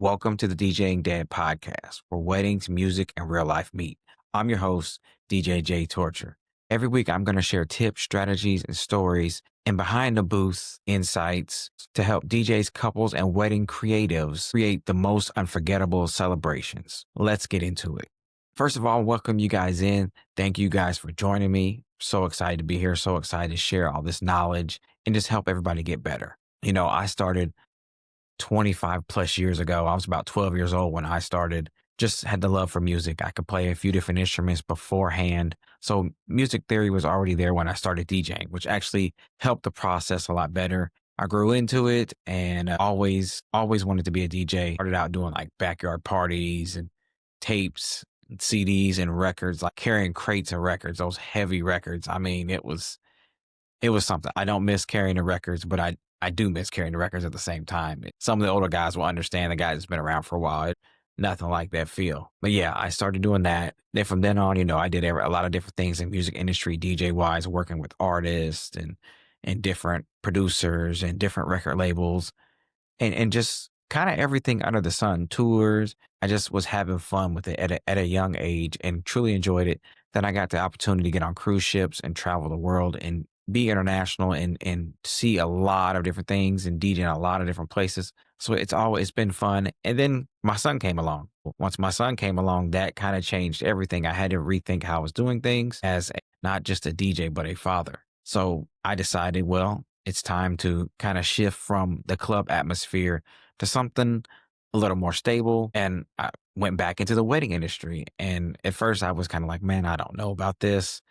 Welcome to the DJing Dad podcast, where weddings, music, and real life meet. I'm your host, DJ Jtorcher. Every week, I'm going to share tips, strategies, and stories and behind the booth insights to help DJs, couples, and wedding creatives create the most unforgettable celebrations. Let's get into it. First of all, welcome you guys in. Thank you guys for joining me. So excited to be here. So excited to share all this knowledge and just help everybody get better. I started 25 plus years ago. I was about 12 years old when I started. Just had the love for music. I could play a few different instruments beforehand. So music theory was already there when I started DJing, which actually helped the process a lot better. I grew into it and always wanted to be a DJ. Started out doing like backyard parties and tapes, and CDs and records, like carrying crates of records, those heavy records. I mean, it was something. I don't miss carrying the records, but I do miss carrying the records at the same time. Some of the older guys will understand, the guys that's been around for a while. Nothing like that feel. But yeah, I started doing that. Then from then on, I did a lot of different things in music industry, DJ wise, working with artists and different producers and different record labels and just kind of everything under the sun, tours. I just was having fun with it at a young age and truly enjoyed it. Then I got the opportunity to get on cruise ships and travel the world and be international and see a lot of different things and DJ in a lot of different places. So it's been fun. And then my son came along. Once my son came along, that kind of changed everything. I had to rethink how I was doing things as not just a DJ, but a father. So I decided, well, it's time to kind of shift from the club atmosphere to something a little more stable. And I went back into the wedding industry. And at first I was kind of like, man, I don't know about this.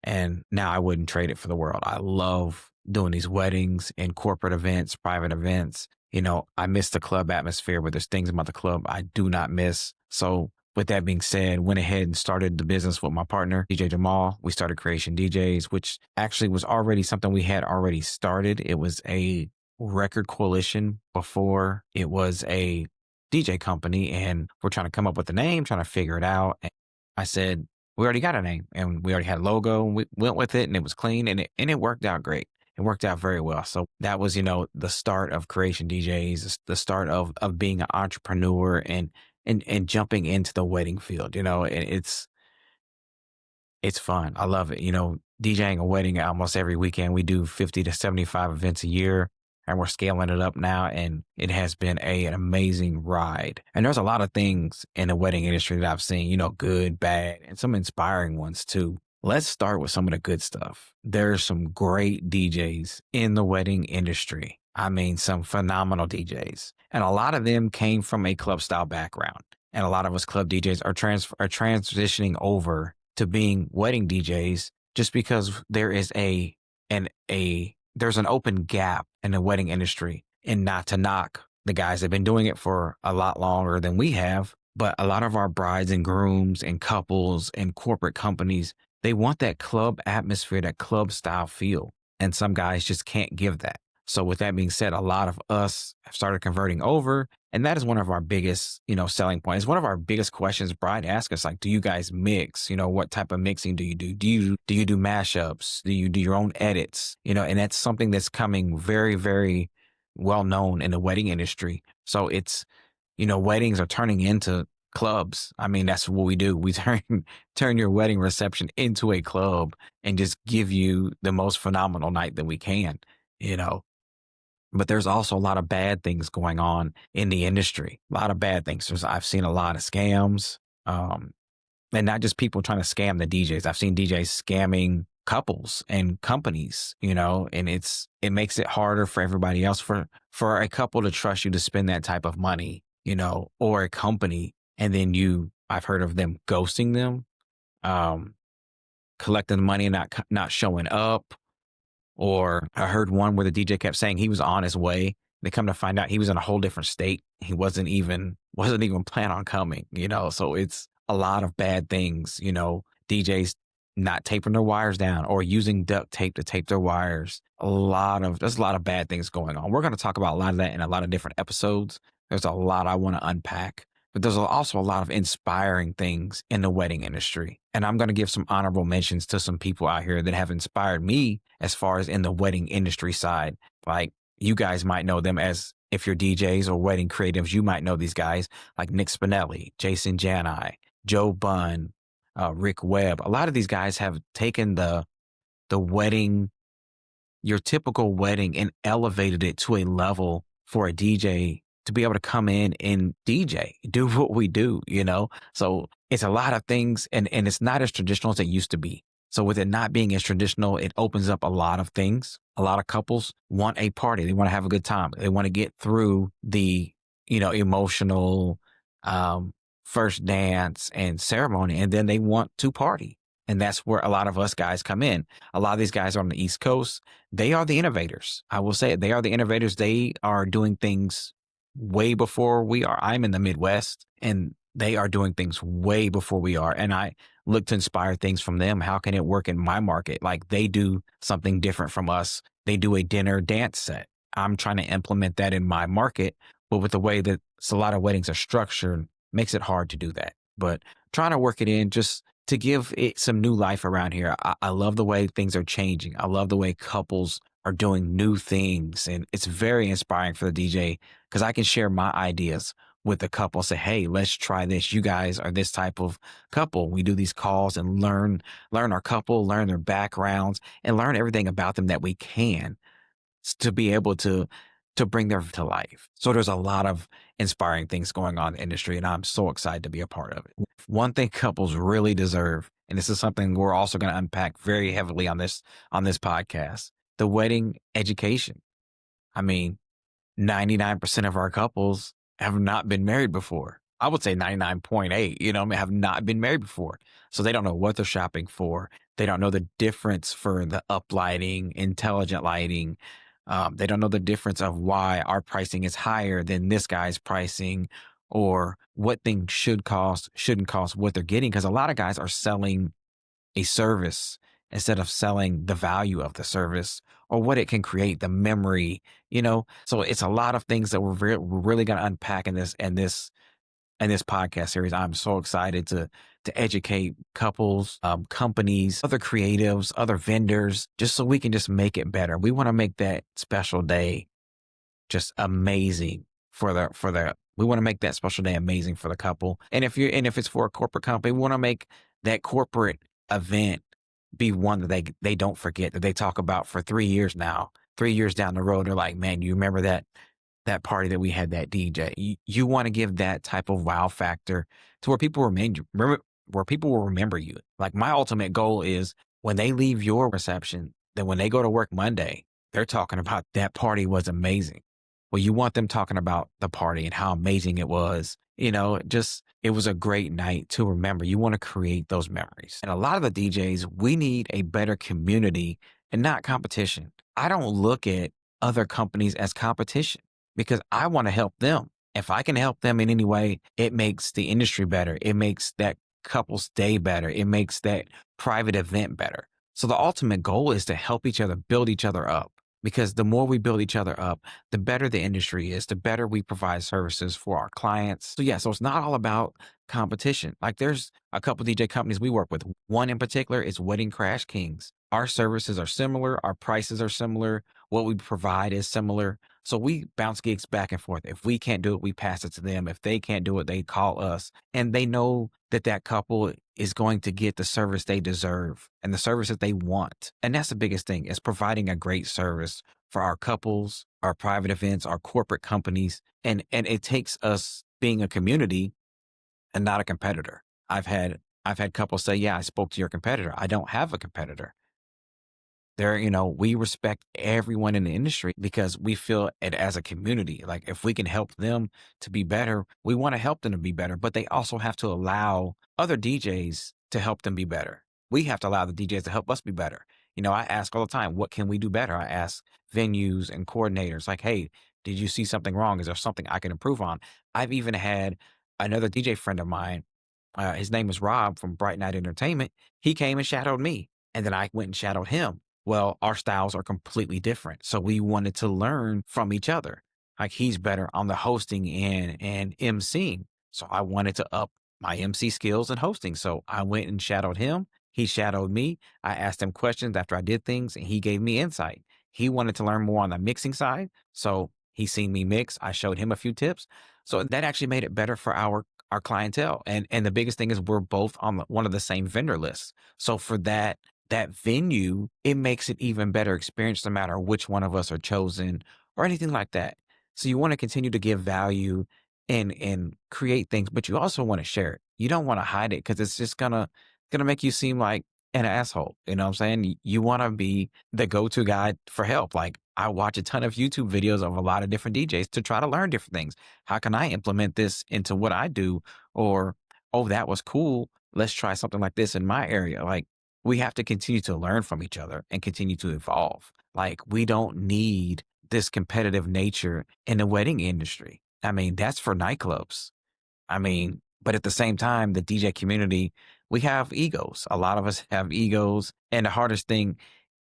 And now I wouldn't trade it for the world. I love doing these weddings and corporate events, private events. I miss the club atmosphere, but there's things about the club I do not miss. So with that being said, went ahead and started the business with my partner, DJ Jamal. We started Kreation DJs, which actually was already something we had already started. It was a record coalition before it was a DJ company, and we're trying to come up with a name, trying to figure it out. And I said, we already got a name and we already had a logo and we went with it and it was clean and it worked out great. It worked out very well. So that was, the start of Kreation DJs, the start of being an entrepreneur and jumping into the wedding field, and it's fun. I love it. DJing a wedding almost every weekend. We do 50 to 75 events a year. And we're scaling it up now, and it has been an amazing ride. And there's a lot of things in the wedding industry that I've seen, good, bad, and some inspiring ones too. Let's start with some of the good stuff. There's some great DJs in the wedding industry. I mean, some phenomenal DJs. And a lot of them came from a club style background. And a lot of us club DJs are transitioning over to being wedding DJs just because there's an open gap in the wedding industry, and not to knock the guys that have been doing it for a lot longer than we have. But a lot of our brides and grooms and couples and corporate companies, they want that club atmosphere, that club style feel. And some guys just can't give that. So with that being said, a lot of us have started converting over. And that is one of our biggest, selling points. One of our biggest questions bride asks us, like, do you guys mix? What type of mixing do you do? Do you do mashups? Do you do your own edits? And that's something that's coming very, very well known in the wedding industry. So it's, weddings are turning into clubs. I mean, that's what we do. We turn your wedding reception into a club and just give you the most phenomenal night that we can, But there's also a lot of bad things going on in the industry. A lot of bad things. I've seen a lot of scams, and not just people trying to scam the DJs. I've seen DJs scamming couples and companies, and it makes it harder for everybody else, for a couple to trust you to spend that type of money, or a company. And then I've heard of them ghosting them, collecting the money and not showing up. Or I heard one where the DJ kept saying he was on his way. They come to find out he was in a whole different state. He wasn't even planning on coming, So it's a lot of bad things, DJs not taping their wires down or using duct tape to tape their wires. There's a lot of bad things going on. We're going to talk about a lot of that in a lot of different episodes. There's a lot I want to unpack. But there's also a lot of inspiring things in the wedding industry. And I'm going to give some honorable mentions to some people out here that have inspired me as far as in the wedding industry side. Like, You guys might know them as, if you're DJs or wedding creatives, you might know ththese guys like Nick Spinelli, Jason Jani, Joe Bunn, Rick Webb. A lot of these guys have taken the wedding, your typical wedding, and elevated it to a level for a DJ to be able to come in and DJ, do what we do, you know? So it's a lot of things, and it's not as traditional as it used to be. So with it not being as traditional, it opens up a lot of things. A lot of couples want a party. They want to have a good time. They want to get through the, emotional um, first dance and ceremony, and then they want to party. And that's where a lot of us guys come in. A lot of these guys are on the East Coast. They are the innovators. I will say it. They are the innovators. They are doing things way before we are. I'm in the Midwest, and they are doing things way before we are. And I look to inspire things from them. How can it work in my market? Like, they do something different from us. They do a dinner dance set. I'm trying to implement that in my market, but with the way that a lot of weddings are structured, makes it hard to do that. But trying to work it in just to give it some new life around here. I love the way things are changing. I love the way couples are doing new things. And it's very inspiring for the DJ, because I can share my ideas with the couple, say, hey, let's try this. You guys are this type of couple. We do these calls and learn our couple, learn their backgrounds, and learn everything about them that we can, to be able to bring their to life. So there's a lot of inspiring things going on in the industry, and I'm so excited to be a part of it. One thing couples really deserve, and this is something we're also going to unpack very heavily on this podcast, the wedding education. I mean, 99% of our couples have not been married before. I would say 99.8, have not been married before. So they don't know what they're shopping for. They don't know the difference for the uplighting, intelligent lighting. They don't know the difference of why our pricing is higher than this guy's pricing, or what things should cost, shouldn't cost, what they're getting. Because a lot of guys are selling a service instead of selling the value of the service, or what it can create, the memory. So it's a lot of things that we're really going to unpack in this podcast series. I'm so excited to educate couples, companies, other creatives, other vendors, just so we can just make it better. We want to make that special day just amazing we want to make that special day amazing for the couple. And if it's for a corporate company, we want to make that corporate event be one that they don't forget, that they talk about for 3 years now. 3 years down the road, they're like, man, you remember that party that we had, that DJ. You want to give that type of wow factor to where people will remember you. Like, my ultimate goal is, when they leave your reception, then when they go to work Monday, they're talking about that party was amazing. Well, you want them talking about the party and how amazing it was. It was a great night to remember. You want to create those memories. And a lot of the DJs, we need a better community and not competition. I don't look at other companies as competition, because I want to help them. If I can help them in any way, it makes the industry better. It makes that couple's day better. It makes that private event better. So the ultimate goal is to help each other, build each other up, because the more we build each other up, the better the industry is, the better we provide services for our clients. So it's not all about competition. Like, there's a couple DJ companies we work with. One in particular is Wedding Crash Kings. Our services are similar. Our prices are similar. What we provide is similar. So we bounce gigs back and forth. If we can't do it, we pass it to them. If they can't do it, they call us. And they know that couple is going to get the service they deserve and the service that they want. And that's the biggest thing, is providing a great service for our couples, our private events, our corporate companies. And it takes us being a community and not a competitor. I've had couples say, yeah, I spoke to your competitor. I don't have a competitor. We respect everyone in the industry, because we feel it as a community. Like, if we can help them to be better, we want to help them to be better, but they also have to allow other DJs to help them be better. We have to allow the DJs to help us be better. I ask all the time, what can we do better? I ask venues and coordinators, like, hey, did you see something wrong? Is there something I can improve on? I've even had another DJ friend of mine, his name is Rob from Bright Night Entertainment. He came and shadowed me, and then I went and shadowed him. Well, our styles are completely different. So we wanted to learn from each other. Like, he's better on the hosting and emceeing. So I wanted to up my MC skills and hosting. So I went and shadowed him. He shadowed me. I asked him questions after I did things, and he gave me insight. He wanted to learn more on the mixing side. So he's seen me mix. I showed him a few tips. So that actually made it better for our clientele. And the biggest thing is we're both on one of the same vendor lists. So for that venue, it makes it even better experience no matter which one of us are chosen or anything like that. So you want to continue to give value and create things, but you also want to share it. You don't want to hide it because it's just gonna make you seem like an asshole. You know what I'm saying? You want to be the go-to guy for help. Like I watch a ton of YouTube videos of a lot of different DJs to try to learn different things. How can I implement this into what I do? Or, oh, that was cool. Let's try something like this in my area. Like we have to continue to learn from each other and continue to evolve. Like we don't need this competitive nature in the wedding industry. I mean, that's for nightclubs. I mean, but at the same time, the DJ community, we have egos. A lot of us have egos. And the hardest thing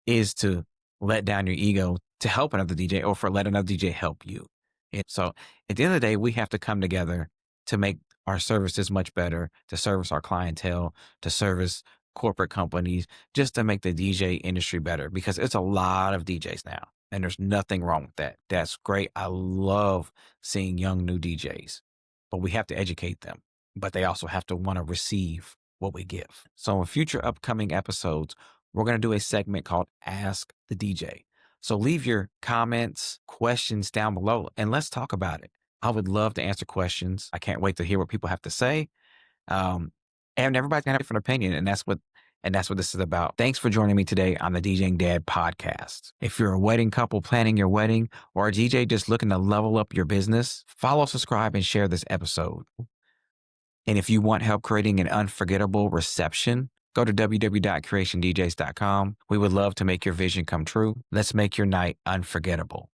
is to let down your ego to help another DJ or for let another DJ help you. And so at the end of the day, we have to come together to make our services much better, to service our clientele, to service corporate companies, just to make the DJ industry better because it's a lot of DJs now. And there's nothing wrong with that. That's great. I love seeing young new DJs, but we have to educate them. But they also have to want to receive what we give. So in future upcoming episodes, we're going to do a segment called Ask the DJ. So leave your comments, questions down below, and let's talk about it. I would love to answer questions. I can't wait to hear what people have to say. And everybody's gonna have a different opinion, and that's what this is about. Thanks for joining me today on the DJing Dad podcast. If you're a wedding couple planning your wedding or a DJ just looking to level up your business, follow, subscribe, and share this episode. And if you want help creating an unforgettable reception, go to www.kreationdjs.com. We would love to make your vision come true. Let's make your night unforgettable.